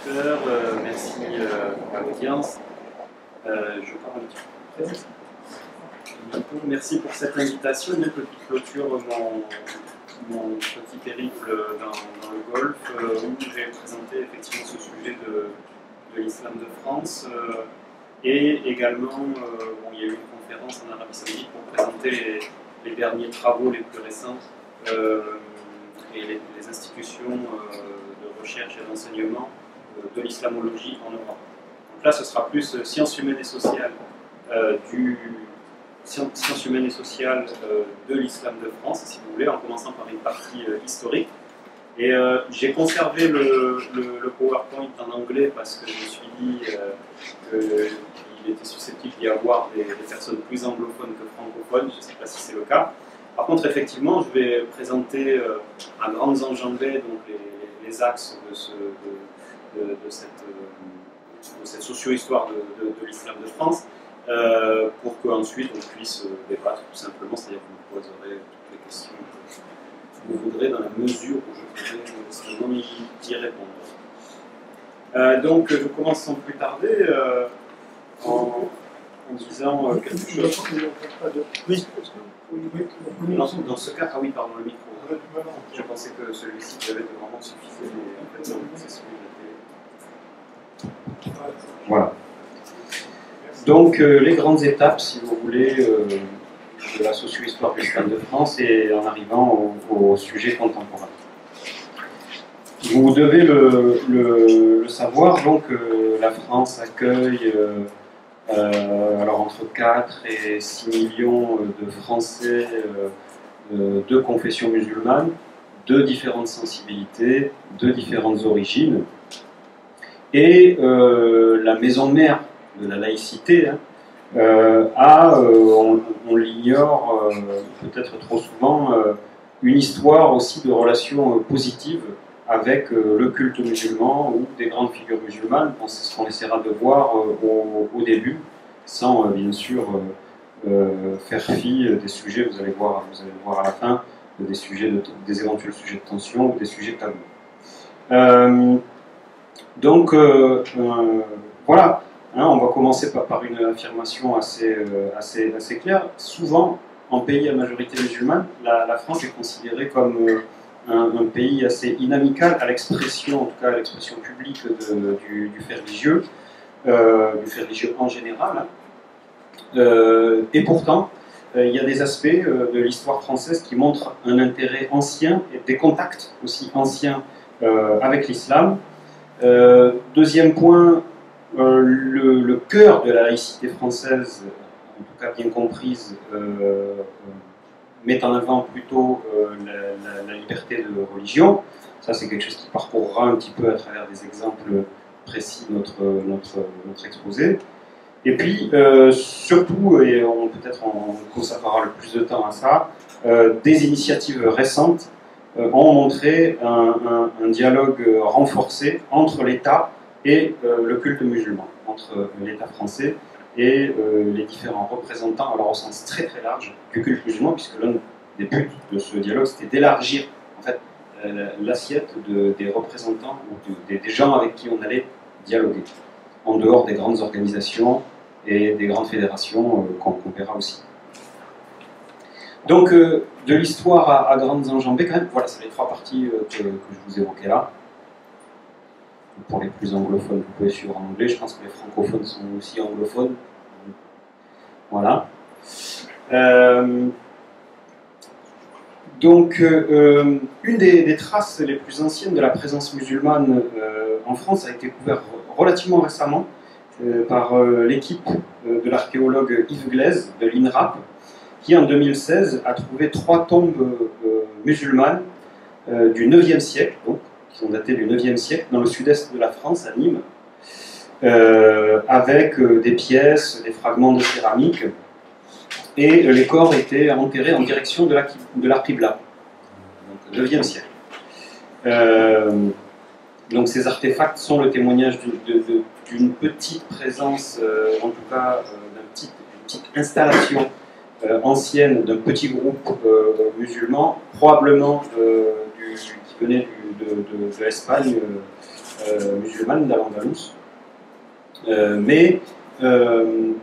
directeur, merci à l'audience. Je parle un petit peu. Merci pour cette invitation qui clôture mon petit périple dans le Golfe, où j'ai présenté effectivement ce sujet de l'islam de France. Et également, il y a eu une conférence en Arabie Saoudite pour présenter les derniers travaux les plus récents et les institutions de recherche et d'enseignement de l'islamologie en Europe. Donc là, ce sera plus sciences humaines et sociales de l'islam de France, si vous voulez, en commençant par une partie historique. Et j'ai conservé le PowerPoint en anglais parce que je me suis dit qu'il était susceptible d'y avoir des personnes plus anglophones que francophones. Je ne sais pas si c'est le cas. Par contre, effectivement, je vais présenter à grandes enjambées donc, les axes de cette socio-histoire de l'islam de France, pour qu'ensuite on puisse débattre tout simplement, c'est-à-dire que vous poserez toutes les questions que vous voudrez dans la mesure où je pourrai justement y répondre. Donc je commence sans plus tarder en disant quelque chose. Oui. Dans ce cas, ah oui, pardon, le micro. Je pensais que celui-ci devait vraiment suffisait, mais en fait non, c'est celui de la télé. Voilà. Donc les grandes étapes, si vous voulez, de la socio-histoire de l'islam de France et en arrivant au sujet contemporain. Vous devez le savoir, donc la France accueille alors entre 4 et 6 millions de Français de confession musulmane, de différentes sensibilités, de différentes origines. Et la maison mère de la laïcité on l'ignore peut-être trop souvent, une histoire aussi de relations positives avec le culte musulman ou des grandes figures musulmanes. C'est ce qu'on essaiera de voir au début, sans bien sûr faire fi des sujets, vous allez voir à la fin, des éventuels sujets de tension ou des sujets tabous. Donc voilà, on va commencer par une affirmation assez claire. Souvent, en pays à majorité musulmane, la France est considérée comme un pays assez inamical à l'expression, en tout cas à l'expression publique du fait religieux en général. Et pourtant, il y a des aspects de l'histoire française qui montrent un intérêt ancien et des contacts aussi anciens avec l'islam. Deuxième point, le cœur de la laïcité française, en tout cas bien comprise, met en avant plutôt la liberté de religion. Ça, c'est quelque chose qui parcourra un petit peu à travers des exemples précis notre exposé. Et puis, surtout, et peut-être on consacrera le plus de temps à ça, des initiatives récentes ont montré un dialogue renforcé entre l'État et le culte musulman, entre l'État français et les différents représentants, alors au sens très très large, du culte musulman, puisque l'un des buts de ce dialogue, c'était d'élargir en fait l'assiette des représentants ou des gens avec qui on allait dialoguer, en dehors des grandes organisations et des grandes fédérations qu'on verra aussi. Donc, de l'histoire à grandes enjambées, quand même, voilà, c'est les trois parties que je vous évoquais là. Pour les plus anglophones, vous pouvez suivre en anglais. Je pense que les francophones sont aussi anglophones. Voilà. Donc, une des traces les plus anciennes de la présence musulmane en France a été couverte relativement récemment par l'équipe de l'archéologue Yves Glaise de l'INRAP, qui en 2016 a trouvé 3 tombes musulmanes du 9e siècle, donc, qui sont datées du 9e siècle, dans le sud-est de la France, à Nîmes, avec des pièces, des fragments de céramique, et les corps étaient enterrés en direction de la Qibla, donc 9e siècle. Donc ces artefacts sont le témoignage d'une petite présence, en tout cas d'une petite installation ancienne d'un petit groupe musulman, probablement qui venait de l'Espagne, musulmane d'Al-Andalus.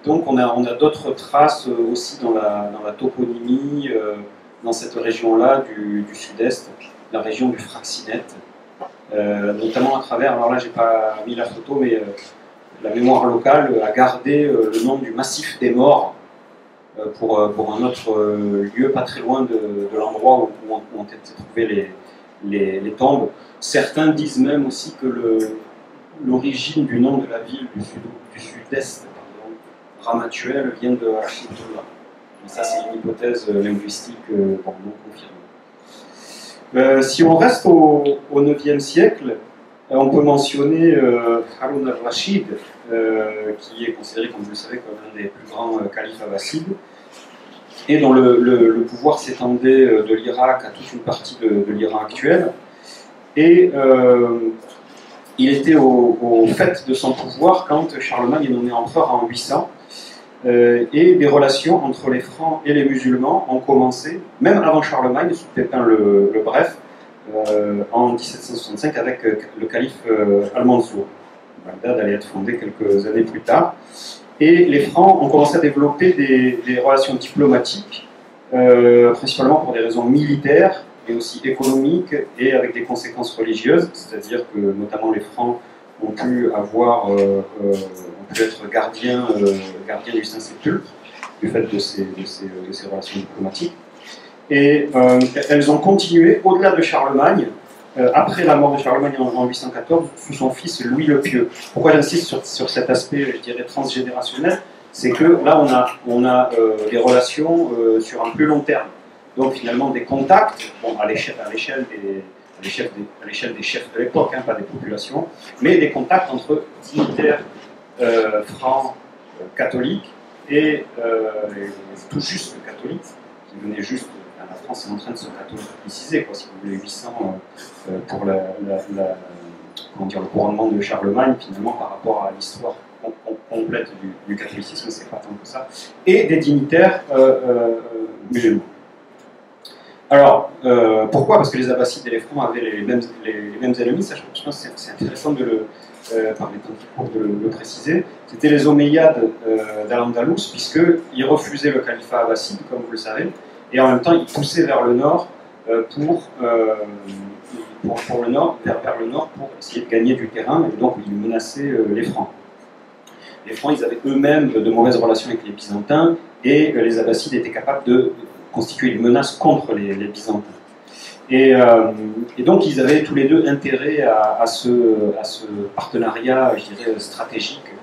Donc on a d'autres traces aussi dans la toponymie, dans cette région-là du sud-est, la région du Fraxinet, notamment à travers, alors là j'ai pas mis la photo, mais la mémoire locale a gardé le nom du massif des morts pour un autre lieu pas très loin de l'endroit où ont été trouvées les tombes. Certains disent même aussi que l'origine du nom de la ville du sud-est, Ramatuelle, vient de Achitullah. Ça, c'est une hypothèse linguistique non confirmée. Si on reste au IXe siècle, on peut mentionner Haroun al-Rachid, qui est considéré, comme vous le savez, comme un des plus grands califes abbassides, et dont le pouvoir s'étendait de l'Irak à toute une partie de l'Iran actuel. Et il était au fait de son pouvoir quand Charlemagne est nommé empereur en 800. Et des relations entre les Francs et les musulmans ont commencé, même avant Charlemagne, sous Pépin le Bref, en 1765 avec le calife Al-Mansour. Bagdad allait être fondé quelques années plus tard. Et les Francs ont commencé à développer des relations diplomatiques, principalement pour des raisons militaires, mais aussi économiques et avec des conséquences religieuses, c'est-à-dire que notamment les Francs ont pu être gardiens du Saint-Sépulcre, du fait de ces relations diplomatiques. Et elles ont continué au-delà de Charlemagne, après la mort de Charlemagne en 814, sous son fils Louis le Pieux. Pourquoi j'insiste sur cet aspect, je dirais, transgénérationnel? C'est que là, on a des relations sur un plus long terme. Donc finalement, des contacts, bon, à l'échelle des chefs de l'époque, hein, pas des populations, mais des contacts entre dignitaires francs catholiques et tout juste catholiques, qui venaient juste, la France est en train de se catholiciser, quoi, si vous voulez, 800 pour le couronnement de Charlemagne, finalement, par rapport à l'histoire complète du catholicisme, c'est pas tant que ça, et des dignitaires musulmans. Alors, pourquoi? Parce que les Abbassides et les Francs avaient les mêmes ennemis, ça je pense que c'est intéressant par les temps qui courent de le préciser. C'était les Omeyyades d'Al-Andalus, puisqu'ils refusaient le califat abbasside, comme vous le savez, et en même temps ils poussaient vers le nord vers le nord pour essayer de gagner du terrain, et donc ils menaçaient les Francs. Les Francs, ils avaient eux-mêmes de mauvaises relations avec les Byzantins, et les Abbassides étaient capables de constituer une menace contre les Byzantins. Et donc ils avaient tous les deux intérêt à ce partenariat, je dirais, stratégique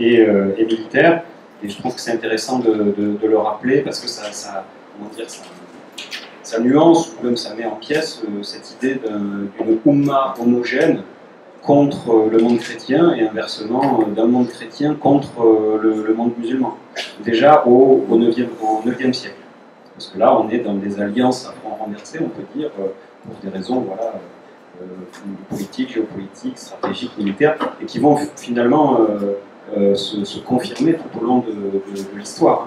et militaire. Et je trouve que c'est intéressant de le rappeler parce que ça nuance, ou même ça met en pièce cette idée d'une Oumma homogène contre le monde chrétien et inversement d'un monde chrétien contre le monde musulman. Déjà au 9e siècle. Parce que là, on est dans des alliances à front renversé, on peut dire, pour des raisons politiques, géopolitiques, stratégiques, militaires, et qui vont finalement se confirmer tout au long de l'histoire.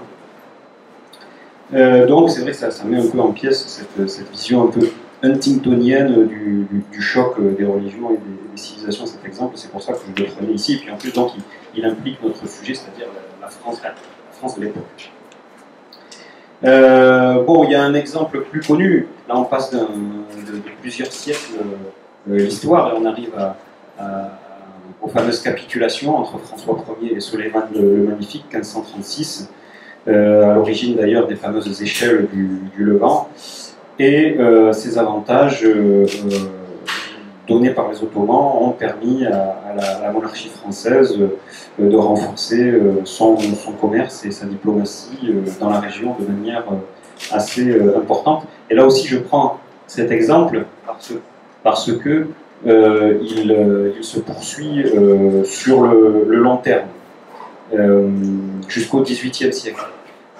Donc c'est vrai que ça met un peu en pièce cette vision un peu huntingtonienne du choc des religions et des civilisations, cet exemple. C'est pour ça que je le prenais ici. Et puis en plus, donc, il implique notre sujet, c'est-à-dire la France de l'époque. Bon, il y a un exemple plus connu. Là, on passe de plusieurs siècles l'histoire et on arrive aux fameuses capitulations entre François Ier et Soleiman le Magnifique, 1536, à l'origine d'ailleurs des fameuses échelles du Levant. Et ces avantages donnés par les Ottomans ont permis à la monarchie française de renforcer son commerce et sa diplomatie dans la région de manière assez importante. Et là aussi, je prends cet exemple parce que il se poursuit sur le long terme, jusqu'au XVIIIe siècle.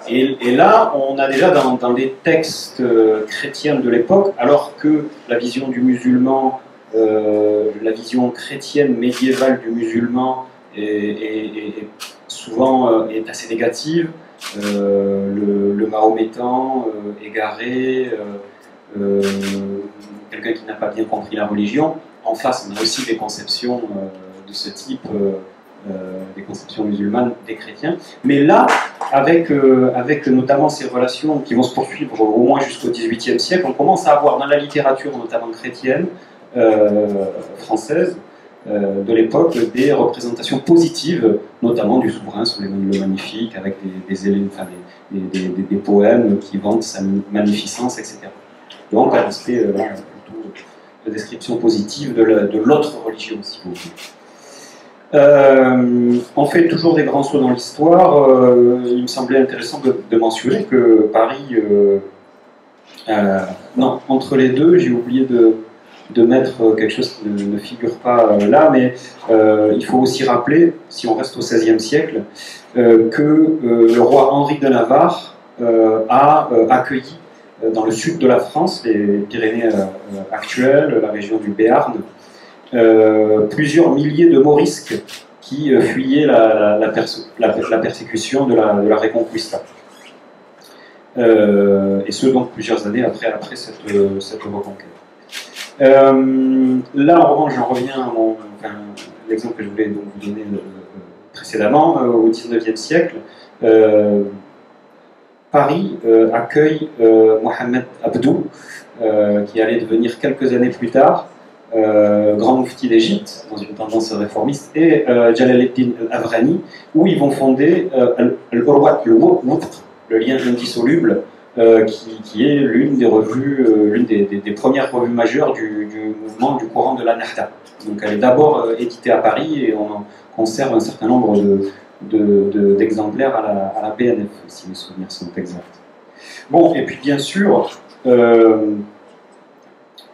Et là, on a déjà dans les textes chrétiens de l'époque, alors que la vision du musulman, la vision chrétienne médiévale du musulman est souvent est assez négative, le mahométan égaré, quelqu'un qui n'a pas bien compris la religion. en face, on a aussi des conceptions de ce type, des conceptions musulmanes des chrétiens. Mais là, avec notamment ces relations qui vont se poursuivre au moins jusqu'au XVIIIe siècle, on commence à avoir dans la littérature, notamment chrétienne, française, de l'époque, des représentations positives, notamment du souverain Sulayman le Magnifique, avec des poèmes qui vantent sa magnificence, etc. Donc, un aspect plutôt de description positive de l'autre religion, si vous voulez. On fait toujours des grands sauts dans l'histoire. Il me semblait intéressant de mentionner que Paris... non, entre les deux, j'ai oublié de mettre quelque chose qui ne figure pas là, mais il faut aussi rappeler, si on reste au XVIe siècle, que le roi Henri de Navarre a accueilli dans le sud de la France, les Pyrénées actuelles, la région du Béarn, plusieurs milliers de Morisques qui fuyaient la persécution de la Reconquista. Et ce, donc, plusieurs années après cette reconquête. Là, en revanche, j'en reviens à l'exemple que je voulais donc vous donner précédemment, au XIXe siècle. Paris accueille Mohamed Abdou, qui allait devenir quelques années plus tard grand mufti d'Égypte, dans une tendance réformiste, et Jalaleddin Avrani, où ils vont fonder Al-Urwat al-Wutr, le lien indissoluble, qui est l'une des revues, l'une des premières revues majeures du mouvement du courant de la Nahda. Donc elle est d'abord éditée à Paris et on en conserve un certain nombre d'exemplaires à la BNF, si mes souvenirs sont exacts. Bon, et puis bien sûr,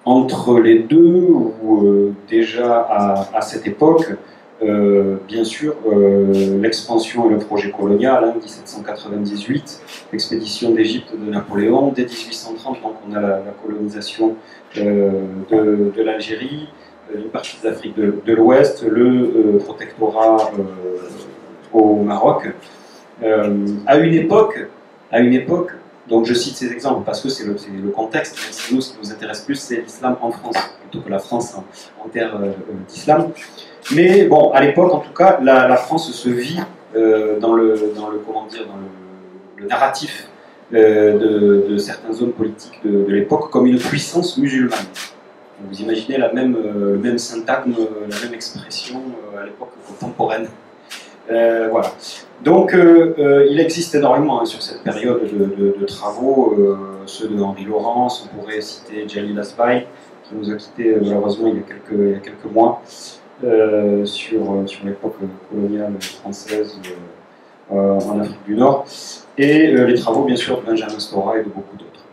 entre les deux, ou déjà à cette époque, bien sûr, l'expansion et le projet colonial, 1798, l'expédition d'Égypte de Napoléon, dès 1830, donc on a la colonisation de l'Algérie, une partie de l'Afrique de l'Ouest, le protectorat au Maroc. À une époque, donc je cite ces exemples parce que c'est le contexte, même si nous, ce qui nous intéresse plus, c'est l'islam en France, plutôt que la France en terre d'islam. Mais bon, à l'époque, en tout cas, la France se vit dans le narratif de certains hommes politiques de l'époque comme une puissance musulmane. Vous imaginez le même syntagme, la même expression à l'époque contemporaine. Voilà. Donc, il existe énormément sur cette période de travaux, ceux de Henri Laurence, on pourrait citer Jalil Asbaï, qui nous a quittés malheureusement il y a quelques mois, sur l'époque coloniale française en Afrique du Nord, et les travaux bien sûr de Benjamin Stora et de beaucoup d'autres.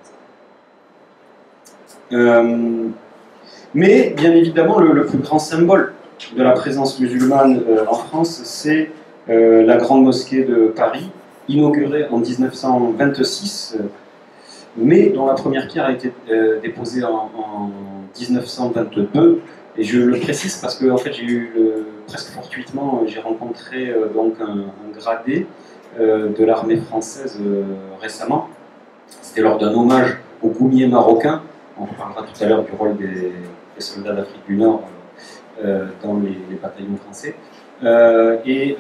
Mais bien évidemment, le plus grand symbole de la présence musulmane en France, c'est la grande mosquée de Paris, inaugurée en 1926, mais dont la première pierre a été déposée en 1922. Et je le précise parce que en fait, j'ai eu presque fortuitement, j'ai rencontré donc un gradé de l'armée française récemment. C'était lors d'un hommage aux goumiers marocains. On parlera tout à l'heure du rôle des soldats d'Afrique du Nord dans les bataillons français. Et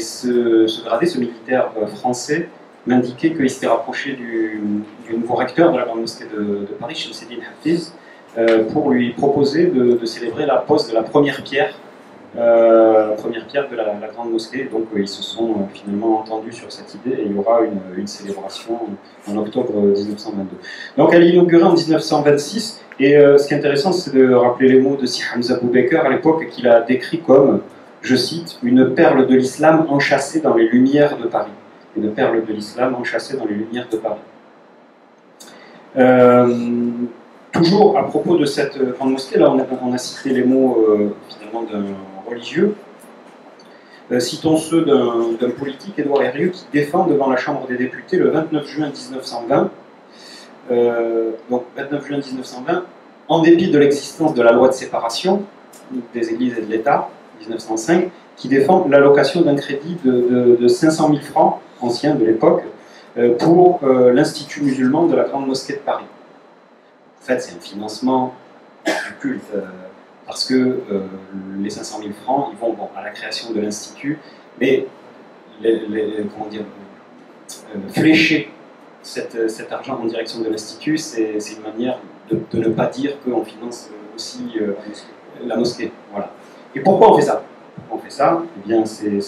ce gradé, ce militaire français, m'indiquait qu'il s'était rapproché du nouveau recteur de la grande mosquée de Paris, Shamseddine Hafiz, pour lui proposer de célébrer la pose de la première pierre de la grande mosquée. Donc ils se sont finalement entendus sur cette idée et il y aura une célébration en octobre 1922. Donc elle est inaugurée en 1926 et ce qui est intéressant, c'est de rappeler les mots de Si Hamza Boubaker à l'époque qu'il a décrit comme, je cite, une perle de l'islam enchâssée dans les lumières de Paris. Une perle de l'islam enchâssée dans les lumières de Paris. Toujours à propos de cette grande mosquée, là on a cité les mots finalement d'un religieux. Citons ceux d'un politique, Édouard Herrieux, qui défend devant la Chambre des députés le 29 juin 1920. Donc 29 juin 1920, en dépit de l'existence de la loi de séparation des églises et de l'État, 1905, qui défend l'allocation d'un crédit de 500 000 francs anciens de l'époque pour l'Institut musulman de la Grande Mosquée de Paris. En fait, c'est un financement du culte parce que les 500 000 francs, ils vont bon, à la création de l'Institut, mais comment dire, flécher cet argent en direction de l'Institut, c'est une manière de ne pas dire qu'on finance aussi la mosquée. Voilà. Et pourquoi on fait ça? Pourquoi on fait ça? Eh bien, c'est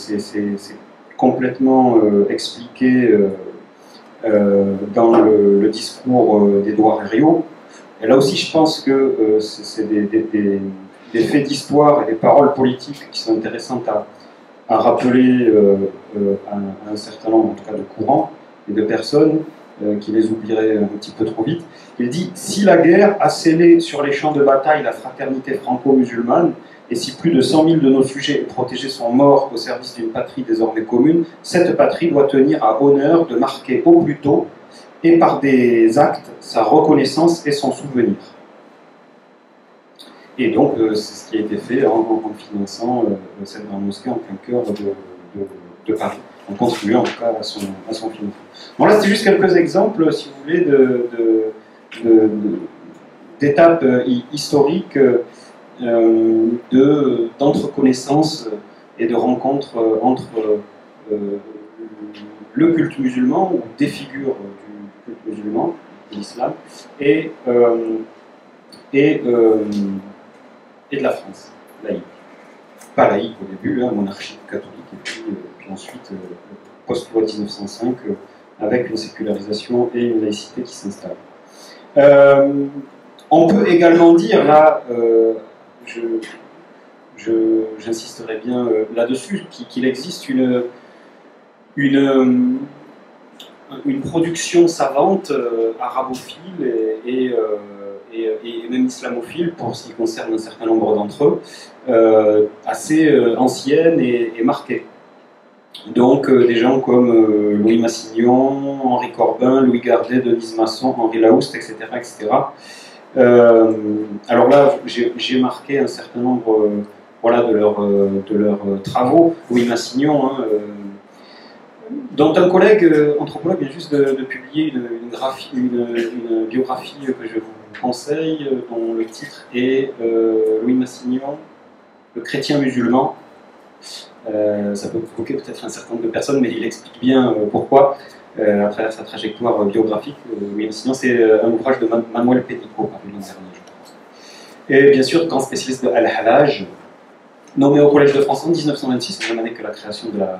complètement expliqué dans le discours d'Édouard Herriot. Et là aussi, je pense que c'est des faits d'histoire et des paroles politiques qui sont intéressantes à rappeler à un certain nombre, en tout cas, de courants et de personnes qui les oublieraient un petit peu trop vite. Il dit « Si la guerre a scellé sur les champs de bataille la fraternité franco-musulmane, et si plus de 100 000 de nos sujets et protégés sont morts au service d'une patrie désormais commune, cette patrie doit tenir à honneur de marquer au plus tôt, et par des actes, sa reconnaissance et son souvenir. » Et donc, c'est ce qui a été fait en finançant cette grande mosquée en plein cœur de Paris, en contribuant en tout cas à son financement. Bon, là, c'est juste quelques exemples, si vous voulez, d'étapes historiques d'entreconnaissance et de rencontres entre le culte musulman, ou des figures du culte musulman, de l'islam, et de la France, laïque. Pas laïque au début, hein, monarchie catholique, et puis ensuite, post-loi 1905, avec une sécularisation et une laïcité qui s'installe. On peut également dire, là, j'insisterai bien là-dessus, qu'il existe une production savante arabophile et même islamophile, pour ce qui concerne un certain nombre d'entre eux, assez ancienne et marquée. Donc des gens comme Louis Massignon, Henri Corbin, Louis Gardet, Denise Masson, Henri Laoust, etc. etc. Alors là, j'ai marqué un certain nombre voilà, de leurs travaux. Louis Massignon, hein, dont un collègue anthropologue vient juste de publier une biographie que je vous conseille, dont le titre est Louis Massignon, le chrétien musulman. Ça peut provoquer peut-être un certain nombre de personnes, mais il explique bien pourquoi, à travers sa trajectoire biographique. Louis Massignon, c'est un ouvrage de Manuel Pénicaud, paru l'an dernier, je pense. Et bien sûr, grand spécialiste de Al-Hallaj, nommé au Collège de France en 1926, la même année que la création de la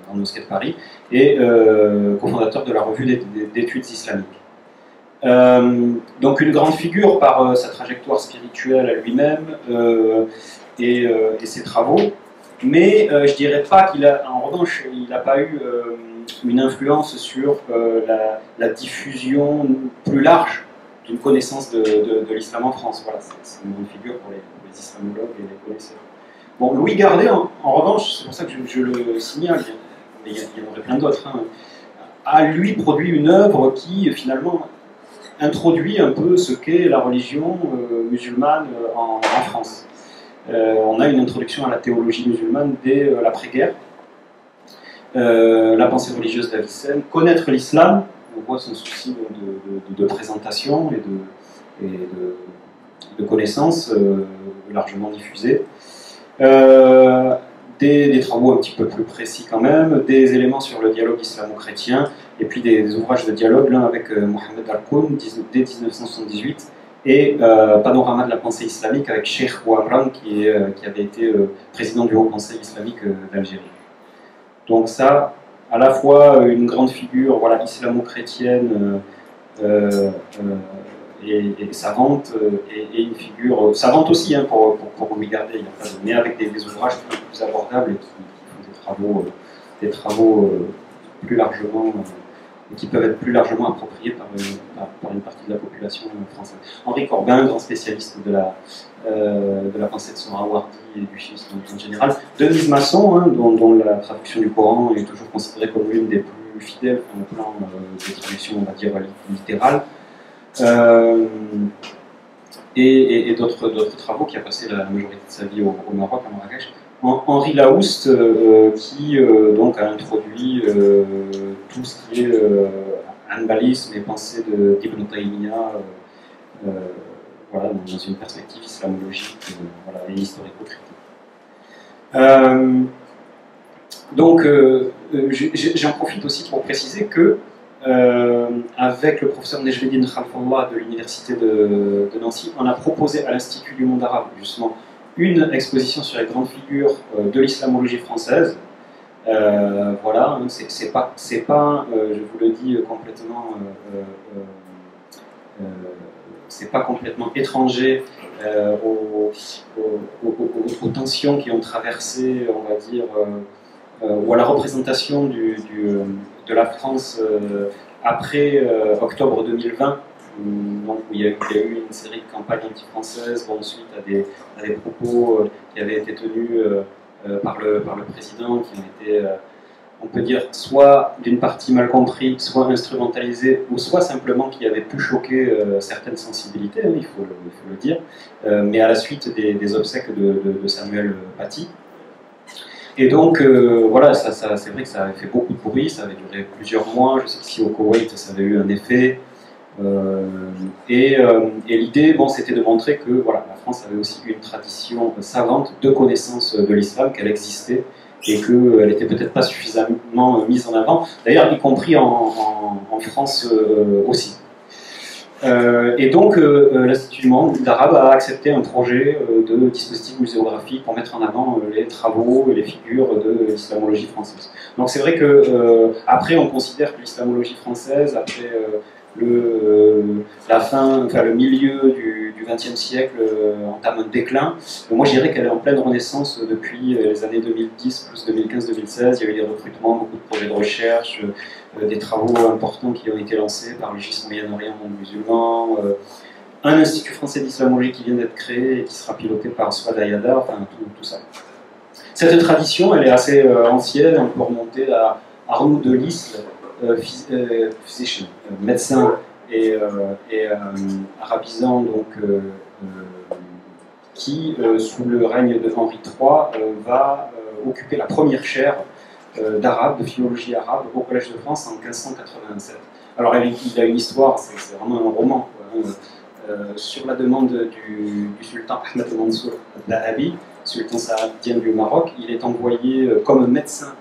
Grande Mosquée de Paris, et cofondateur de la revue d'études islamiques. Donc une grande figure par sa trajectoire spirituelle à lui-même et ses travaux, mais je ne dirais pas qu'il a, en revanche, il n'a pas eu une influence sur la diffusion plus large d'une connaissance de l'islam en France. Voilà, c'est une grande figure pour les islamologues et les connaisseurs. Bon, Louis Gardet, en revanche, c'est pour ça que je le signale, mais il y en aurait plein d'autres, hein, a lui produit une œuvre qui finalement introduit un peu ce qu'est la religion musulmane en France. On a une introduction à la théologie musulmane dès l'après-guerre. La pensée religieuse d'Avicenne, connaître l'islam, on voit son souci de présentation et de connaissances largement diffusées. Des travaux un petit peu plus précis quand même, des éléments sur le dialogue islamo-chrétien, et puis des ouvrages de dialogue, l'un avec Mohamed Al-Koun, dès 1978, et Panorama de la pensée islamique avec Cheikh Ouamran, qui avait été président du Haut Conseil islamique d'Algérie. Donc ça, à la fois une grande figure voilà, islamo-chrétienne et savante, et une figure savante aussi hein, pour Louis Gardet, mais avec des ouvrages plus abordables et qui font des travaux plus largement, qui peuvent être plus largement appropriés par une partie de la population française. Henri Corbin, grand spécialiste de la pensée de Sohrawardi et du chiisme en général. Denise Masson, hein, dont la traduction du Coran est toujours considérée comme l'une des plus fidèles au plan de traduction, on va dire, littérale. Et d'autres travaux, qui a passé la majorité de sa vie au Maroc, à Marrakech. Henri Laoust, qui donc a introduit tout ce qui est hanbalisme et pensée d'Ibn Taymiyyah, voilà, dans une perspective islamologique voilà, et historico-critique. Donc, j'en profite aussi pour préciser que, avec le professeur Nejveddin Khalfallah de l'université de Nancy, on a proposé à l'Institut du monde arabe, justement, une exposition sur les grandes figures de l'islamologie française. Voilà, hein, c'est pas je vous le dis complètement, c'est pas complètement étranger aux tensions qui ont traversé, on va dire, ou à la représentation de la France après octobre 2020, donc, où il y a eu une série de campagnes anti-françaises, bon, suite à des propos qui avaient été tenus par le président, qui ont été, on peut dire, soit d'une partie mal compris, soit instrumentalisés, ou soit simplement qui avaient pu choquer certaines sensibilités, hein, il faut le dire, mais à la suite des obsèques de Samuel Paty. Et donc, voilà, c'est vrai que ça avait fait beaucoup de bruit, ça avait duré plusieurs mois, je sais qu'ici au Koweït, ça avait eu un effet. Et l'idée, bon, c'était de montrer que voilà, la France avait aussi une tradition savante de connaissance de l'islam, qu'elle existait, et qu'elle n'était peut-être pas suffisamment mise en avant, d'ailleurs, y compris en France aussi. Et donc, l'Institut du monde arabe a accepté un projet de dispositif muséographique pour mettre en avant les travaux et les figures de l'islamologie française. Donc c'est vrai que après, on considère que l'islamologie française, après le milieu du XXe siècle entame un déclin. Moi, je dirais qu'elle est en pleine renaissance depuis les années 2010, plus 2015-2016. Il y a eu des recrutements, beaucoup de projets de recherche, des travaux importants qui ont été lancés par le GIS Moyen-Orient musulman, un institut français d'islamologie qui vient d'être créé et qui sera piloté par Swad Ayada, enfin tout ça. Cette tradition, elle est assez ancienne, on peut remonter à Arnaud Delisle, physicien, médecin et arabisant, donc, qui, sous le règne de Henri III, va occuper la première chaire d'arabe, de philologie arabe, au Collège de France en 1587. Alors il a une histoire, c'est vraiment un roman, quoi, hein. Sur la demande du sultan Ahmed Mansour Dahabi, sultan saadien du Maroc, il est envoyé comme médecin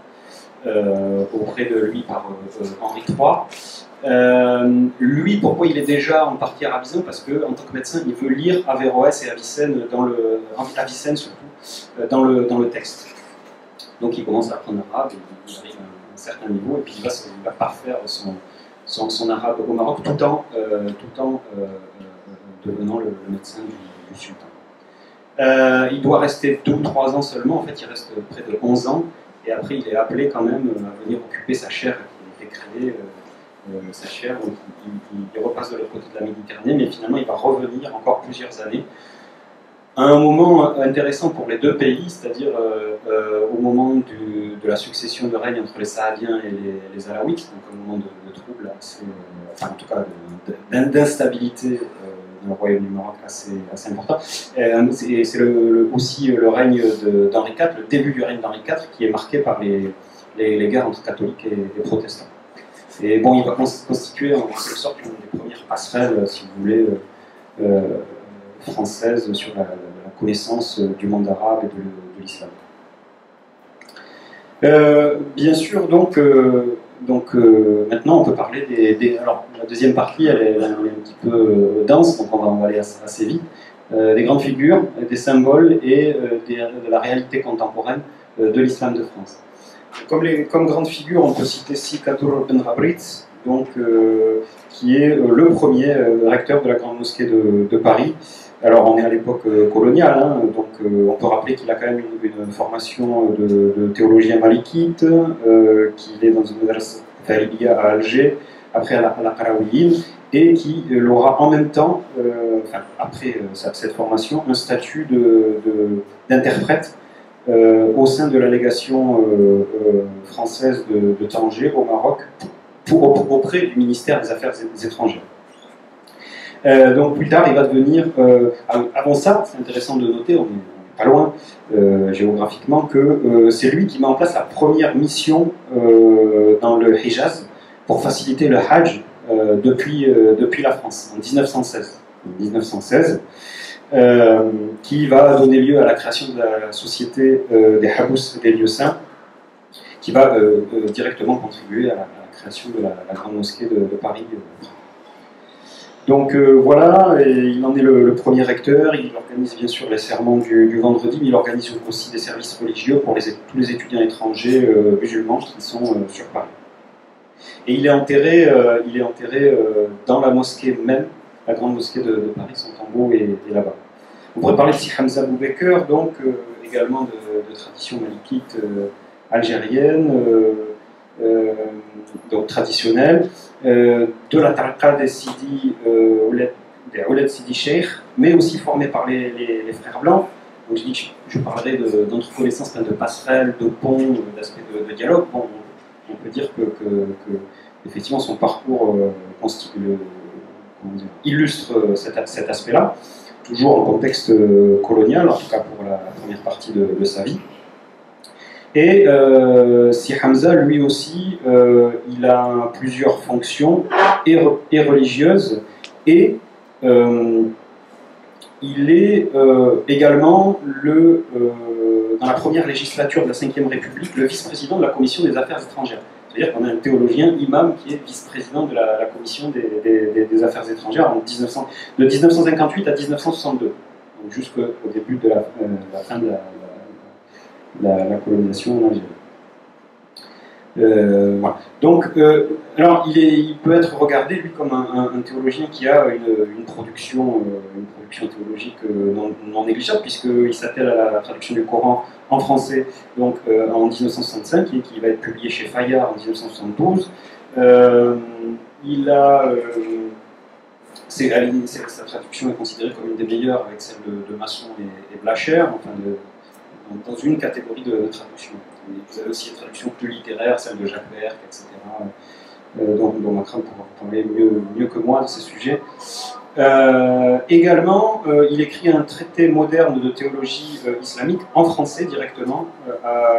auprès de lui par Henri III. Lui, pourquoi il est déjà en partie arabisant? Parce qu'en tant que médecin, il veut lire Averroès et Avicenne, Avicenne surtout, dans le texte. Donc il commence à apprendre l'arabe, il arrive à un certain niveau, et puis il va parfaire son arabe au Maroc, tout en devenant le médecin du sultan. Il doit rester 2 ou 3 ans seulement, en fait il reste près de 11 ans, et après il est appelé quand même à venir occuper sa chaire qui a été créée, sa chaire, donc il repasse de l'autre côté de la Méditerranée, mais finalement il va revenir encore plusieurs années, à un moment intéressant pour les deux pays, c'est-à-dire au moment de la succession de règne entre les Saadiens et les Alaouites, donc un moment de trouble assez, enfin en tout cas d'instabilité dans le royaume du Maroc assez important. C'est aussi le règne d'Henri IV, le début du règne d'Henri IV, qui est marqué par les guerres entre catholiques et protestants. Et bon, il va constituer en quelque sorte une des premières passerelles, si vous voulez, française sur la connaissance du monde arabe et de l'islam. Bien sûr, donc maintenant on peut parler alors la deuxième partie elle est un petit peu dense, donc on va aller assez vite, des grandes figures, des symboles et de la réalité contemporaine de l'islam de France. Comme grande figure, on peut citer Sikadur Ben Rabrit, donc, qui est le premier recteur de la Grande Mosquée de Paris. Alors on est à l'époque coloniale, hein, donc on peut rappeler qu'il a quand même une formation de théologien malikite, qu'il est dans une université à Alger, après à la Qarawiyyin, et qui aura en même temps, après cette formation, un statut d'interprète au sein de la légation française de Tanger au Maroc, auprès du ministère des Affaires étrangères. Donc plus tard, il va devenir, avant ça, c'est intéressant de noter, on n'est pas loin géographiquement, que c'est lui qui met en place la première mission dans le Hijaz pour faciliter le Hajj depuis la France, en 1916. 1916, qui va donner lieu à la création de la société des Habous des lieux saints, qui va directement contribuer à la création de la grande mosquée de Paris. Donc voilà, et il en est le premier recteur, il organise bien sûr les sermons du vendredi, mais il organise aussi des services religieux pour tous les étudiants étrangers musulmans qui sont sur Paris. Et il est enterré dans la mosquée même, la grande mosquée de Paris, son tombeau est là-bas. On pourrait parler de Si Hamza Boubaker, donc également de tradition malikite algérienne, donc traditionnelle, de la tariqa des Sidi, des Ouled Sidi Cheikh, mais aussi formée par les frères blancs. Donc je parlerai d'entre connaissances, de passerelles, de ponts, d'aspects de dialogue. Bon, on peut dire que effectivement son parcours illustre cet aspect-là, toujours en contexte colonial, en tout cas pour la première partie de sa vie. Et Si Hamza, lui aussi, il a plusieurs fonctions et religieuses, et il est également, dans la première législature de la Ve République, le vice-président de la Commission des Affaires étrangères. C'est-à-dire qu'on a un théologien, imam, qui est vice-président de la Commission des Affaires étrangères de 1958 à 1962, donc jusqu'au début de la fin de la colonisation en Algérie. Voilà. Donc, alors, il peut être regardé, lui, comme un théologien qui a une production théologique non négligeable, puisqu'il s'attelle à la traduction du Coran en français donc, en 1965, et qui va être publié chez Fayard en 1972. Sa traduction est considérée comme une des meilleures, avec celle de Masson et Blacher, enfin dans une catégorie de traduction. Vous avez aussi des traductions plus littéraires, celles de Jacques Berck, etc., dont Makram pourra vous parler mieux que moi de ces sujets. Également, il écrit un traité moderne de théologie islamique en français directement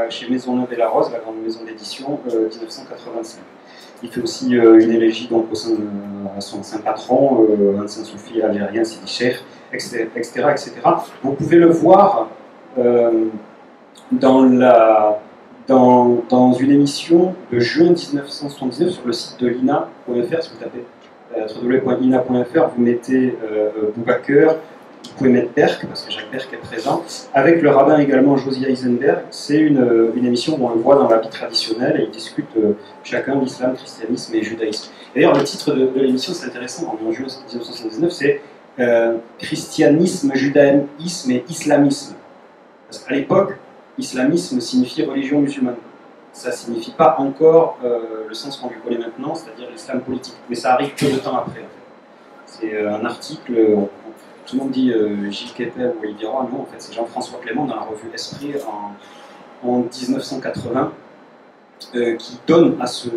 chez Maisonneuve et Larose, la grande maison d'édition, 1985. Il fait aussi une élégie donc, à son saint patron, un saint soufi algérien, Sidi Cheikh, etc., etc. Vous pouvez le voir dans une émission de juin 1979 sur le site de l'INA.fr. Si vous tapez www.ina.fr, vous mettez Boubaker, vous pouvez mettre Berck, parce que Jacques Berck est présent, avec le rabbin également Josiah Eisenberg. C'est une émission où on le voit dans l'habit traditionnel et ils discutent chacun l'islam, christianisme et judaïsme. D'ailleurs, le titre de l'émission, c'est intéressant, en juin 1979, c'est Christianisme, judaïsme et islamisme. Parce qu'à l'époque, islamisme signifie religion musulmane. Ça ne signifie pas encore le sens qu'on lui connaît maintenant, c'est-à-dire l'islam politique. Mais ça arrive peu de temps après. En fait. C'est un article, tout le monde dit Gilles Kepel ou Olivier Roy, non, en fait, c'est Jean-François Clément dans la revue Esprit en 1980 qui donne à ce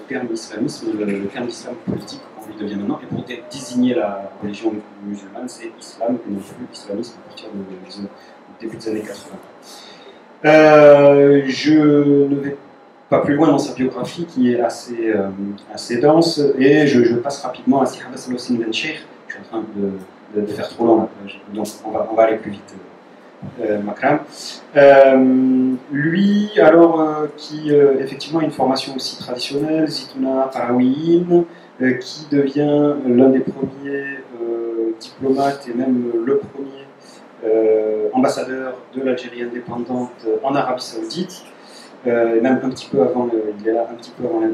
terme islamisme le terme islam politique qu'on lui devient maintenant. Et pour désigner la religion musulmane, c'est islam et non plus islamisme à partir du début des années 80. Je ne vais pas plus loin dans sa biographie qui est assez dense et je passe rapidement à Si Hamza Ben Cheikh. Je suis en train de faire trop long là, donc on va aller plus vite. Makram. Lui, alors, qui effectivement a une formation aussi traditionnelle, Zitouna Parawiyin, qui devient l'un des premiers diplomates et même le premier ambassadeur de l'Algérie indépendante en Arabie Saoudite, même un petit peu avant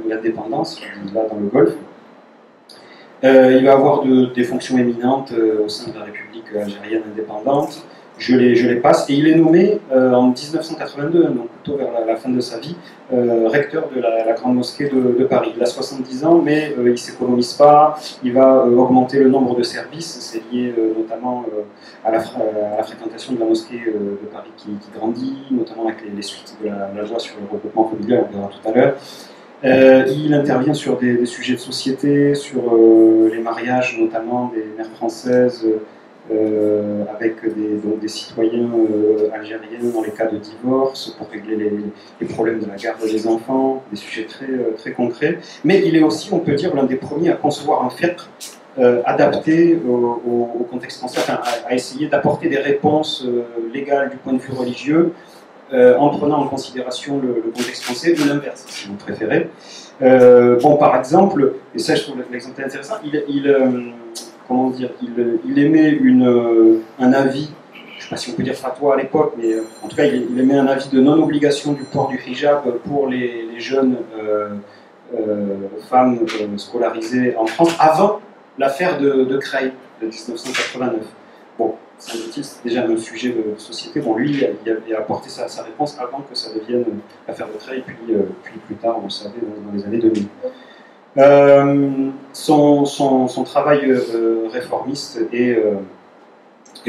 l'indépendance, il est là dans le Golfe. Il va avoir des fonctions éminentes au sein de la République algérienne indépendante. Je les passe. Et il est nommé en 1982, donc plutôt vers la fin de sa vie, recteur de la Grande Mosquée de Paris. Il a 70 ans, mais il ne s'économise pas. Il va augmenter le nombre de services. C'est lié notamment à la fréquentation de la mosquée de Paris qui grandit, notamment avec les suites de la loi sur le regroupement familial, on verra tout à l'heure. Il intervient sur des sujets de société, sur les mariages notamment des mères françaises, avec des citoyens algériens dans les cas de divorce, pour régler les problèmes de la garde des enfants, des sujets très concrets. Mais il est aussi, on peut dire, l'un des premiers à concevoir un fiqh, adapté au contexte français, enfin, à essayer d'apporter des réponses légales du point de vue religieux, en prenant en considération le contexte français, ou l'inverse, si vous préférez. Bon, par exemple, et ça je trouve l'exemple intéressant, comment dire, il émet un avis, je ne sais pas si on peut dire fatwa à l'époque, mais en tout cas il émet un avis de non-obligation du port du hijab pour les jeunes femmes scolarisées en France, avant l'affaire de Creil de 1989. Bon, semble-t-il, c'est déjà un sujet de société. Bon, lui, il a apporté sa réponse avant que ça devienne l'affaire de Creil, puis plus tard, on le savait, dans les années 2000. Son travail réformiste est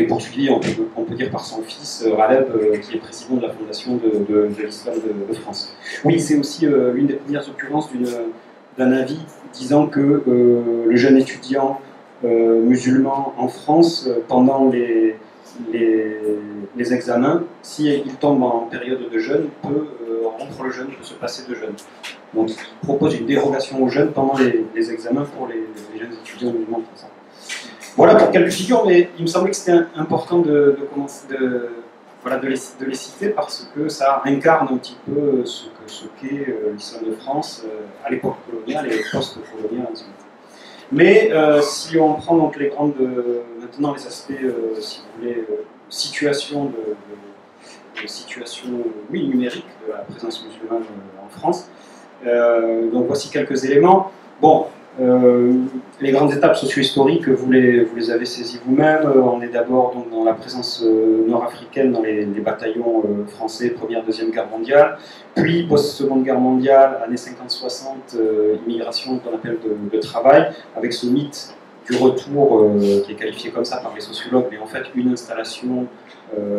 poursuivi, on peut dire, par son fils, Raleb, qui est président de la fondation de l'islam de France. Oui, c'est aussi l'une des premières occurrences d'un avis disant que le jeune étudiant musulman en France, pendant les examens, s'il tombe en période de jeûne, peut rompre le jeûne, peut se passer de jeûne. Donc il propose une dérogation aux jeunes pendant les examens pour les jeunes étudiants musulmans de France. Voilà pour quelques figures, mais il me semblait que c'était important de les citer parce que ça incarne un petit peu ce qu'est l'islam de France à l'époque coloniale et post-coloniale ensuite. Mais si on prend donc maintenant les aspects, si vous voulez, situation numérique de la présence musulmane en France. Donc voici quelques éléments. Bon, les grandes étapes socio-historiques, vous les avez saisies vous-même. On est d'abord dans la présence nord-africaine dans les bataillons français, Première, Deuxième Guerre mondiale, puis post-Seconde Guerre mondiale, années 50-60, immigration qu'on appelle de travail, avec ce mythe du retour qui est qualifié comme ça par les sociologues, mais en fait une installation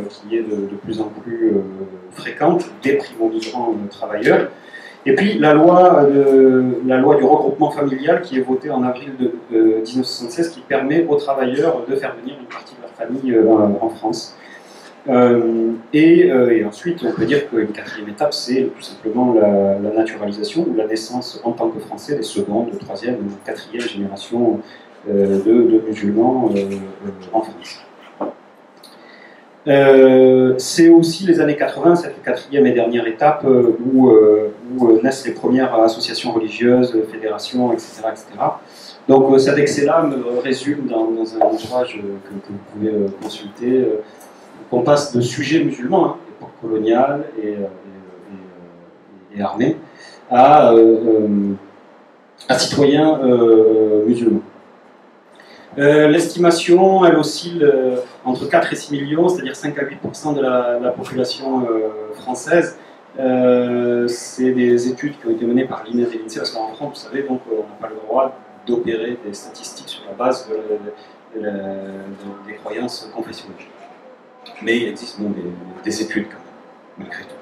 qui est de plus en plus fréquente des primo-migrants travailleurs. Et puis la loi du regroupement familial qui est votée en avril de 1976 qui permet aux travailleurs de faire venir une partie de leur famille en France. Et ensuite, on peut dire qu'une quatrième étape, c'est tout simplement la naturalisation ou la naissance en tant que Français des secondes, troisième ou quatrième génération de musulmans en France. C'est aussi les années 80, cette quatrième et dernière étape où naissent les premières associations religieuses, fédérations, etc. etc. Donc cet excès-là me résume dans un ouvrage que vous pouvez consulter, qu'on passe de sujets musulmans, époque coloniale et armée, à citoyens musulmans. L'estimation, elle oscille entre 4 et 6 millions, c'est-à-dire 5 à 8% de la population française. C'est des études qui ont été menées par l'INED et l'INSEE, parce qu'en France, vous savez, donc, on n'a pas le droit d'opérer des statistiques sur la base des croyances confessionnelles. Mais il existe des études quand même, malgré tout.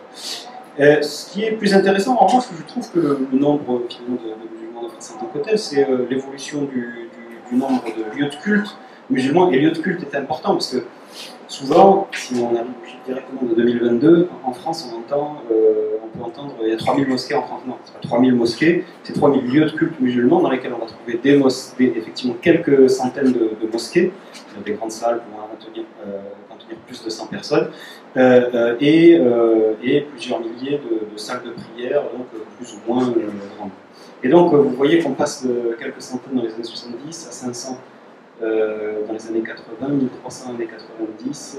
Ce qui est plus intéressant, en revanche, je trouve que le nombre finalement, de musulmans de France en tant que tel, c'est l'évolution du nombre de lieux de culte musulmans. Et lieux de culte est important parce que souvent, si on arrive directement de 2022, en France, on peut entendre il y a 3000 mosquées en France. Non, c'est pas 3000 mosquées, c'est 3000 lieux de culte musulmans dans lesquels on va trouver effectivement quelques centaines de mosquées, des grandes salles pour contenir plus de 100 personnes, et plusieurs milliers de salles de prière, donc plus ou moins grandes. Et donc, vous voyez qu'on passe de quelques centaines dans les années 70 à 500 dans les années 80, 1300 années 90,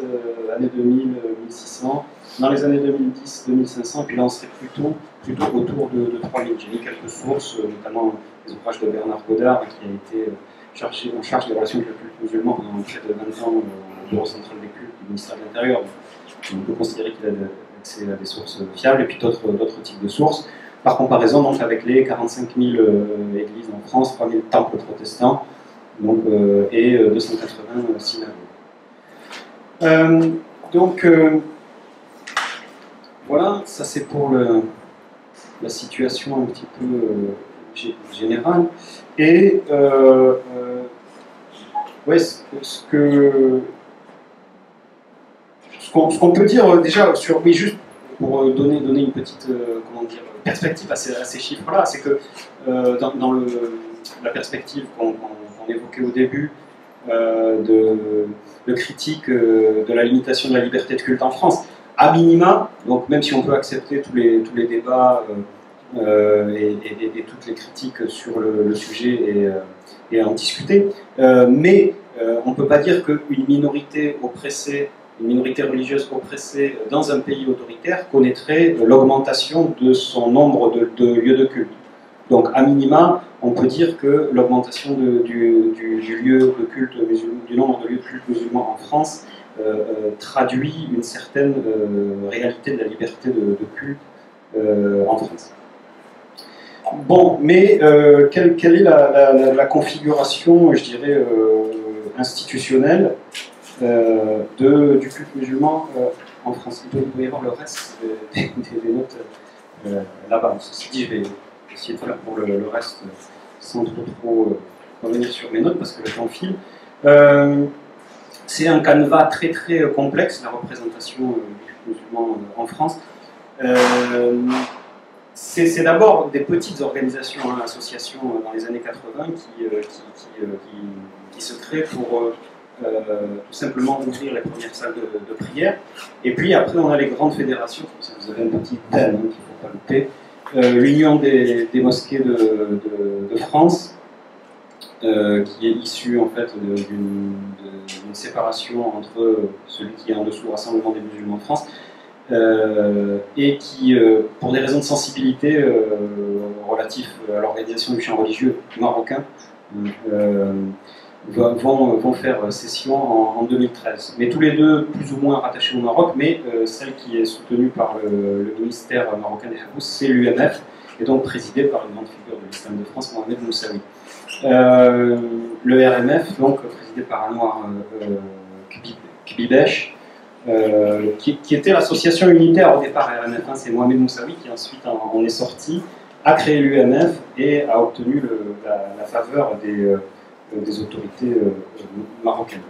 années 2000, 1600, dans les années 2010, 2500, et puis là on serait plutôt autour de 3000. J'ai mis quelques sources, notamment les ouvrages de Bernard Godard, qui a été en charge des relations avec le culte musulman pendant près de 20 ans au Bureau central des cultes du ministère de l'Intérieur. On peut considérer qu'il a accès à des sources fiables, et puis d'autres types de sources. Par comparaison donc, avec les 45 000 églises en France, 3 000 temples protestants, donc, et 280 synagogues. Voilà, ça c'est pour la situation un petit peu générale. Et ouais, ce qu'on peut dire déjà oui, juste pour donner une petite perspective à ces chiffres-là, c'est que dans la perspective qu'on évoquait au début de critique de la limitation de la liberté de culte en France. À minima, donc même si on peut accepter tous les débats et toutes les critiques sur le sujet et en discuter, mais on ne peut pas dire qu'une minorité oppressée, une minorité religieuse oppressée dans un pays autoritaire connaîtrait l'augmentation de son nombre de lieux de culte. Donc, à minima, on peut dire que l'augmentation du lieu de culte du nombre de lieux de culte musulmans en France traduit une certaine réalité de la liberté de culte en France. Bon, mais quelle est la configuration, je dirais, institutionnelle du culte musulman en France? Il peut y avoir le reste des notes là-bas. Ceci dit, je vais essayer de faire pour le reste sans trop revenir sur mes notes parce que le temps file. C'est un canevas très complexe, la représentation du culte musulman en France. C'est d'abord des petites organisations, associations dans les années 80 qui se créent pour tout simplement ouvrir les premières salles de prière. Et puis après, on a les grandes fédérations, vous avez un petit thème qu'il ne faut pas louper. L'Union des mosquées de France, qui est issue en fait d'une séparation entre celui qui est en dessous, le Rassemblement des musulmans de France, et qui, pour des raisons de sensibilité relatives à l'organisation du champ religieux marocain, vont faire session en 2013. Mais tous les deux plus ou moins rattachés au Maroc, mais celle qui est soutenue par le ministère marocain des Habous, c'est l'UMF, et donc présidée par une grande figure de l'islam de France, Mohamed Moussaoui. Le RMF, donc présidé par Anouar Kbibesh, qui était l'association unitaire au départ RMF, c'est Mohamed Moussaoui qui ensuite en est sorti, a créé l'UMF et a obtenu la faveur des autorités marocaines.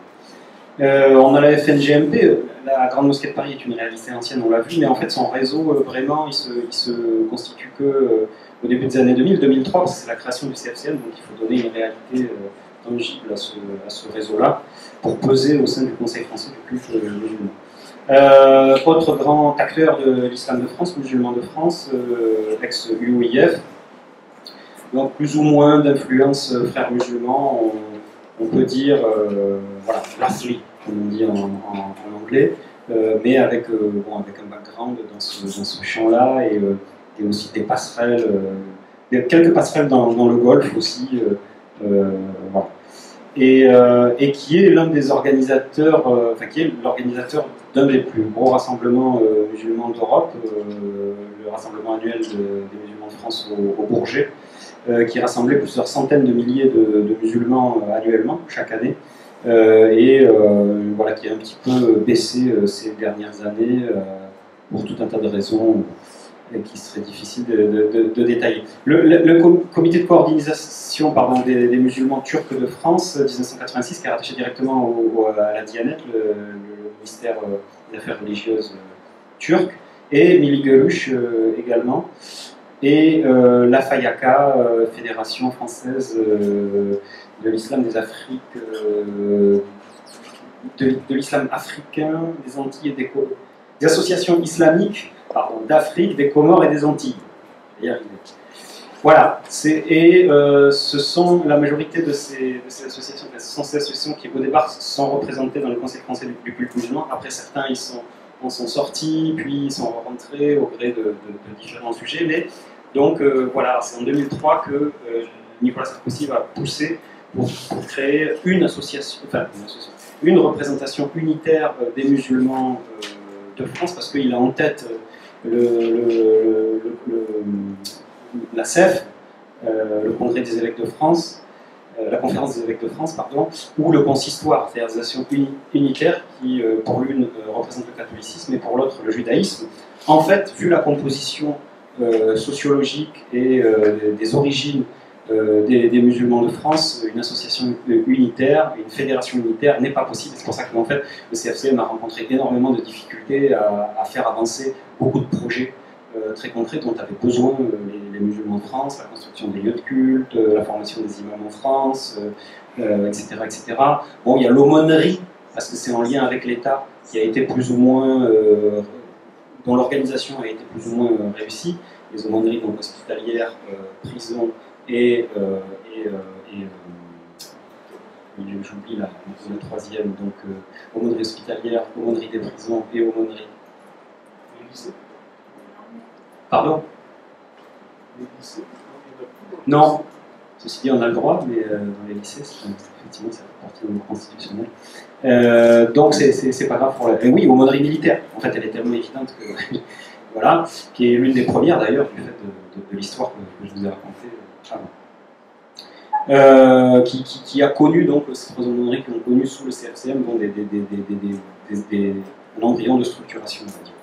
On a la FNGMP, la Grande Mosquée de Paris est une réalité ancienne, on l'a vu, mais en fait son réseau, vraiment, il se constitue qu'au début des années 2000, 2003, parce que c'est la création du CFCN, donc il faut donner une réalité tangible à ce réseau-là, pour peser au sein du Conseil français du culte musulman. Autre grand acteur de l'islam de France, musulman de France, ex-UOIF, donc plus ou moins d'influence frères musulmans, on peut dire, voilà, l'Asli, comme on dit en anglais, mais avec un background dans ce champ-là et aussi des passerelles, quelques passerelles dans le Golfe aussi, voilà. Et qui est l'un des organisateurs, qui est l'organisateur d'un des plus gros rassemblements musulmans d'Europe, le rassemblement annuel des musulmans de France au Bourget, qui rassemblait plusieurs centaines de milliers de musulmans annuellement, chaque année, voilà, qui a un petit peu baissé ces dernières années pour tout un tas de raisons qui seraient difficiles de détailler. Le comité de coordination des musulmans turcs de France, 1986, qui est rattaché directement à la Diyanet, le ministère des Affaires religieuses turc, et Milli Görüş également, et la FAYACA, Fédération française de l'islam des Afriques, de l'islam africain, des Antilles et des associations islamiques d'Afrique, des Comores et des Antilles. Voilà, ce sont la majorité de ces associations, ce sont ces associations qui au départ sont représentées dans le Conseil français du culte musulman. Après certains en sont sortis, puis ils sont rentrés au gré de différents sujets. Mais donc voilà, c'est en 2003 que Nicolas Sarkozy va pousser pour créer une association, une représentation unitaire des musulmans de France, parce qu'il a en tête la CEF, le Congrès des évêques de France, la Conférence des évêques de France, pardon, ou le consistoire, c'est-à-dire des associations unitaires qui, pour l'une, représentent le catholicisme et pour l'autre, le judaïsme. En fait, vu la composition sociologique et des origines des musulmans de France, une association unitaire, une fédération unitaire n'est pas possible. C'est pour ça qu'en fait, le CFCM a rencontré énormément de difficultés à faire avancer beaucoup de projets très concrets dont avaient besoin les musulmans de France, la construction des lieux de culte, la formation des imams en France, etc., etc. Bon, il y a l'aumônerie, parce que c'est en lien avec l'État, qui a été plus ou moins, dont l'organisation a été plus ou moins réussie. Les aumôneries donc hospitalières, prisons et j'oublie le troisième, donc aumônerie hospitalière, aumônerie des prisons et aumônerie. Les lycées. Pardon? Les lycées. Non. Ceci dit, on a le droit, mais dans les lycées, effectivement, ça fait partie de notre constitutionnel. Donc, c'est pas grave pour la. Et oui, aumônerie militaire. En fait, elle est tellement évidente que. Voilà, qui est l'une des premières d'ailleurs, du fait de l'histoire que je vous ai racontée avant. Qui a connu, donc, ces trois aumôneries qui ont connu sous le CFCM, bon, un embryon de structuration, on va dire.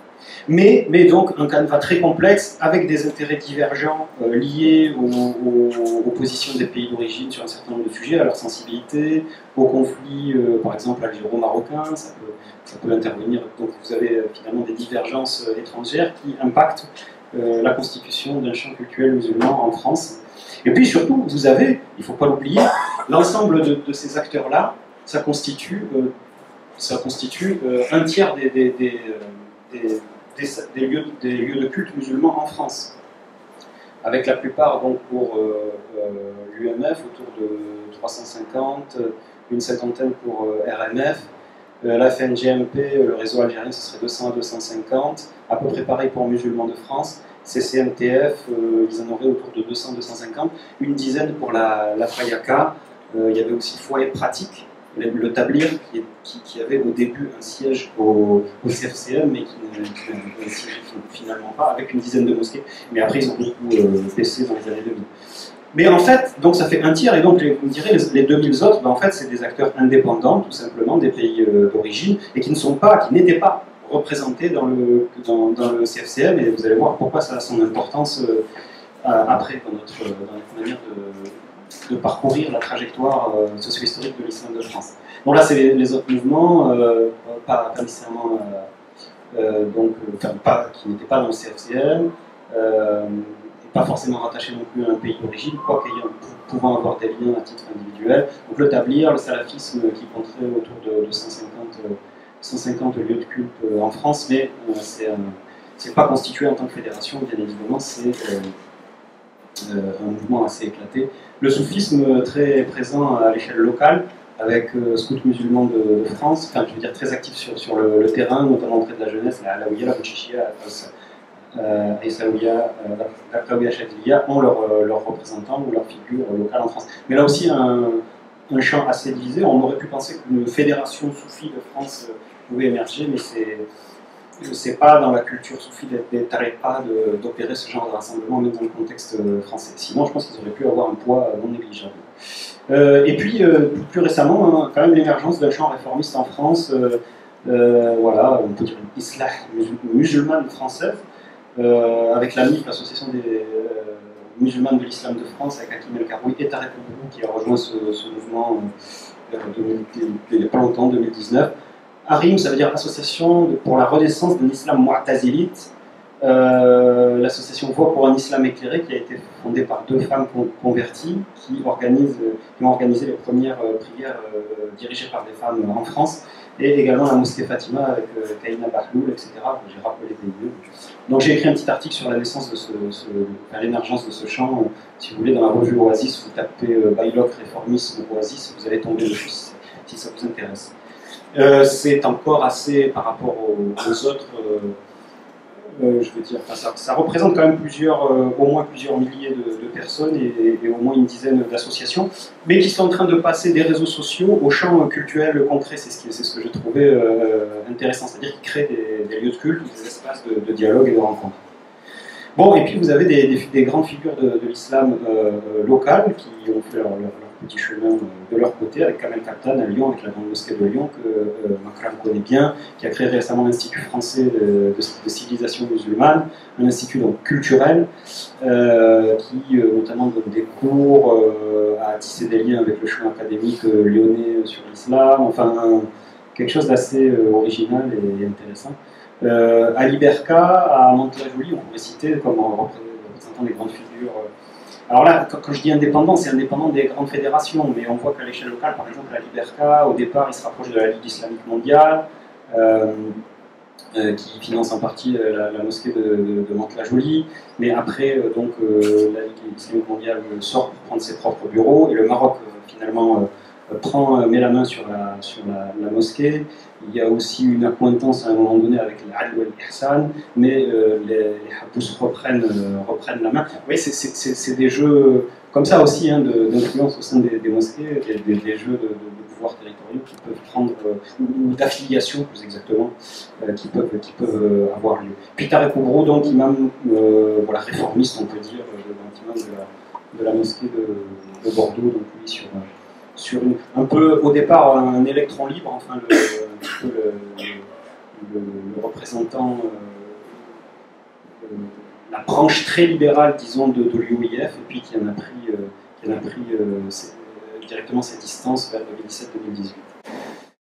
Mais donc un canevas très complexe avec des intérêts divergents liés aux positions des pays d'origine sur un certain nombre de sujets, à leur sensibilité, aux conflits, par exemple algéro-marocain, ça peut intervenir. Donc vous avez finalement des divergences étrangères qui impactent la constitution d'un champ culturel musulman en France. Et puis surtout, vous avez, il ne faut pas l'oublier, l'ensemble de ces acteurs-là, ça constitue un tiers des lieux de culte musulmans en France, avec la plupart donc pour l'UMF autour de 350, une cinquantaine pour RMF, la FNGMP, le réseau algérien, ce serait 200 à 250, à peu près pareil pour Musulmans de France, CCMTF, ils en auraient autour de 200-250, une dizaine pour la Fayaka, il y avait aussi Foyer Pratique, le Tablir, qui avait au début un siège au CFCM, mais qui ne siège finalement pas, avec une dizaine de mosquées. Mais après, ils ont beaucoup baissé dans les années 2000. Mais en fait, donc ça fait un tiers, et donc vous me direz, les 2000 autres, ben en fait, c'est des acteurs indépendants, tout simplement, des pays d'origine, et qui n'étaient pas représentés dans le CFCM, et vous allez voir pourquoi ça a son importance après dans notre manière de parcourir la trajectoire socio-historique de l'islam de France. Donc là, c'est les autres mouvements, pas nécessairement, qui n'étaient pas dans le CFCM, et pas forcément rattachés non plus à un pays d'origine, quoique pouvant avoir des liens à titre individuel. Donc le Tablir, le salafisme qui compterait autour de 150 lieux de culte en France, mais c'est pas constitué en tant que fédération, bien évidemment, c'est un mouvement assez éclaté. Le soufisme très présent à l'échelle locale, avec Scouts musulmans de France, enfin je veux dire très actifs sur le terrain, notamment auprès de la jeunesse, la Alaouia, la Bouchichia, Aïssaouia, la Kaouia Chadiliya ont leurs représentants ou leurs figures locales en France. Mais là aussi un champ assez divisé, on aurait pu penser qu'une fédération soufie de France pouvait émerger, mais c'est pas dans la culture soufie des tariqas d'opérer ce genre de rassemblement, même dans le contexte français. Sinon, je pense qu'ils auraient pu avoir un poids non négligeable. Et puis, plus récemment, hein, quand même l'émergence d'un champ réformiste en France, voilà, on peut dire une islah musulmane française, avec la MIF, l'association des musulmanes de l'islam de France, avec Hakim El Karoui et Tarek Oubourou, qui a rejoint ce mouvement il n'y a pas longtemps, 2019. Harim, ça veut dire Association pour la renaissance d'un islam mu'tazilite, l'association Voix pour un islam éclairé, qui a été fondée par deux femmes converties qui ont organisé les premières prières dirigées par des femmes en France, et également la mosquée Fatima avec Kaina Bahloul, etc. J'ai rappelé des lieux. Donc j'ai écrit un petit article sur la naissance de l'émergence de ce champ. Si vous voulez, dans la revue Oasis, vous tapez Baylock réformisme Oasis, vous allez tomber dessus si ça vous intéresse. C'est encore assez par rapport aux autres, je veux dire, ça représente quand même au moins plusieurs milliers de personnes et au moins une dizaine d'associations, mais qui sont en train de passer des réseaux sociaux au champ culturel concret. C'est ce que j'ai trouvé intéressant, c'est-à-dire qu'ils créent des lieux de culte, des espaces de dialogue et de rencontre. Bon, et puis vous avez des grandes figures de l'islam local qui ont fait leur petit chemin de leur côté, avec Kamel Kaptan à Lyon, avec la grande mosquée de Lyon, que Makram connaît bien, qui a créé récemment l'Institut français de civilisation musulmane, un institut donc, culturel, qui notamment donne des cours, a tissé des liens avec le champ académique lyonnais sur l'islam, enfin quelque chose d'assez original et intéressant. Ali Berka, à Mantes-la-Jolie, on pourrait citer comme représentant des grandes figures. Alors là, quand je dis indépendant, c'est indépendant des grandes fédérations, mais on voit qu'à l'échelle locale, par exemple, Ali Berka, au départ, il se rapproche de la Ligue islamique mondiale, qui finance en partie la mosquée de Mantes-la-Jolie, mais après, donc, la Ligue islamique mondiale sort pour prendre ses propres bureaux, et le Maroc, finalement, met la main sur la mosquée. Il y a aussi une accointance à un moment donné avec l'Al ou Ihsan, mais les Habous reprennent la main. Vous voyez, c'est des jeux comme ça aussi, hein, d'influence au sein des mosquées, des jeux de pouvoir territoriaux qui peuvent prendre, ou d'affiliation plus exactement, qui peuvent avoir lieu. Puis Tarek Oubrou, donc imam voilà, réformiste, on peut dire, imam de la mosquée de Bordeaux, donc lui sur un peu au départ un électron libre, enfin le représentant, la branche très libérale, disons, de l'UOIF, et puis qui en a pris directement ses distances vers 2017-2018.